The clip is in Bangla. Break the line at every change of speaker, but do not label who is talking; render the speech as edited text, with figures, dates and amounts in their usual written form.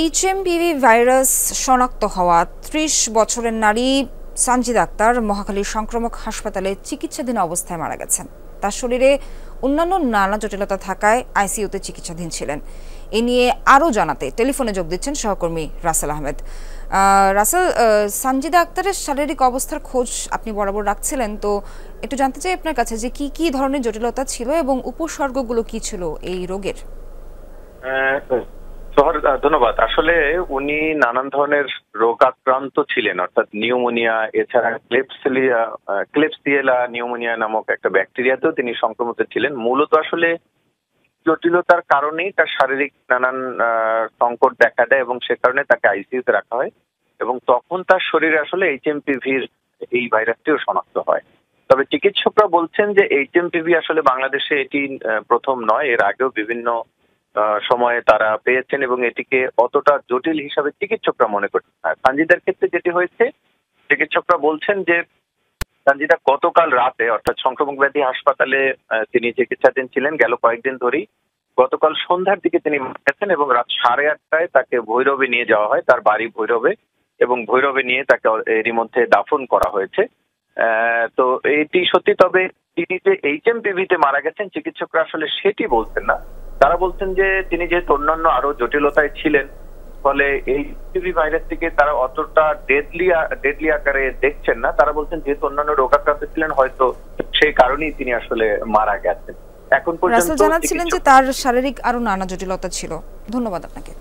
এইচএমপিভি ভাইরাস শনাক্ত হওয়া ৩০ বছরের নারী সানজিদা আক্তার মহাখালীর সংক্রামক হাসপাতালে চিকিৎসাধীন অবস্থায় মারা গেছেন। তার শরীরে অন্যান্য নানা জটিলতা থাকায় আইসিইউতে চিকিৎসাধীন ছিলেন। এ নিয়ে আরও জানাতে টেলিফোনে যোগ দিচ্ছেন সহকর্মী রাসেল আহমেদ। রাসেল, সানজিদা আক্তারের শারীরিক অবস্থার খোঁজ আপনি বরাবর রাখছিলেন, তো একটু জানতে চাই আপনার কাছে যে কি কি ধরনের জটিলতা ছিল এবং উপসর্গগুলো কি ছিল এই রোগের।
ধন্যবাদ। আসলে উনি নানান ধরনের রোগাক্রান্ত ছিলেন, অর্থাৎ নিউমোনিয়া, এছাড়া ক্লেপসিয়েলা নিউমোনিয়া নামক একটা ব্যাকটেরিয়াতেও তিনি সংক্রমিত ছিলেন। মূলত আসলে জটিলতার কারণেই তার শারীরিক নানান সংকট দেখা দেয় এবং সে কারণে তাকে আইসিইউতে রাখা হয় এবং তখন তার শরীরে আসলে এইচএমপিভির এই ভাইরাসটিও শনাক্ত হয়। তবে চিকিৎসকরা বলছেন যে এইচএমপিভি আসলে বাংলাদেশে এটি প্রথম নয়, এর আগেও বিভিন্ন সময়ে তারা পেয়েছেন এবং এটিকে অতটা জটিল হিসাবে চিকিৎসকরা মনে করছেন না। সানজিদার ক্ষেত্রে যেটি হয়েছে, চিকিৎসকরা বলছেন যে সানজিদা গতকাল রাতে, অর্থাৎ সংক্রমক ব্যাধি হাসপাতালে তিনি চিকিৎসাধীন ছিলেন গেল কয়েকদিন ধরেই। গতকাল সন্ধ্যার দিকে তিনি মারা গেছেন এবং রাত 8:30টায় তাকে ভৈরবে নিয়ে যাওয়া হয়, তার বাড়ি ভৈরবে, এবং ভৈরবে নিয়ে তাকে এরই মধ্যে দাফন করা হয়েছে। তো এটি সত্যি, তবে তিনি যে এইচএমপিভিতে মারা গেছেন চিকিৎসকরা আসলে সেটি বলছেন না। তারা বলছেন যে তিনি যেহেতু অন্যান্য আরো জটিলতায় ছিলেন, ফলে এই এইচএমপি ভাইরাসটিকে তারা অতটা ডেডলি আকারে দেখছেন না। তারা বলছেন যেহেতু অন্যান্য রোগাক্রান্ত ছিলেন, হয়তো সেই কারণেই তিনি আসলে মারা গেছেন। এখন পর্যন্ত
জানাচ্ছিলেন যে তার শারীরিক আরো নানা জটিলতা ছিল। ধন্যবাদ আপনাকে।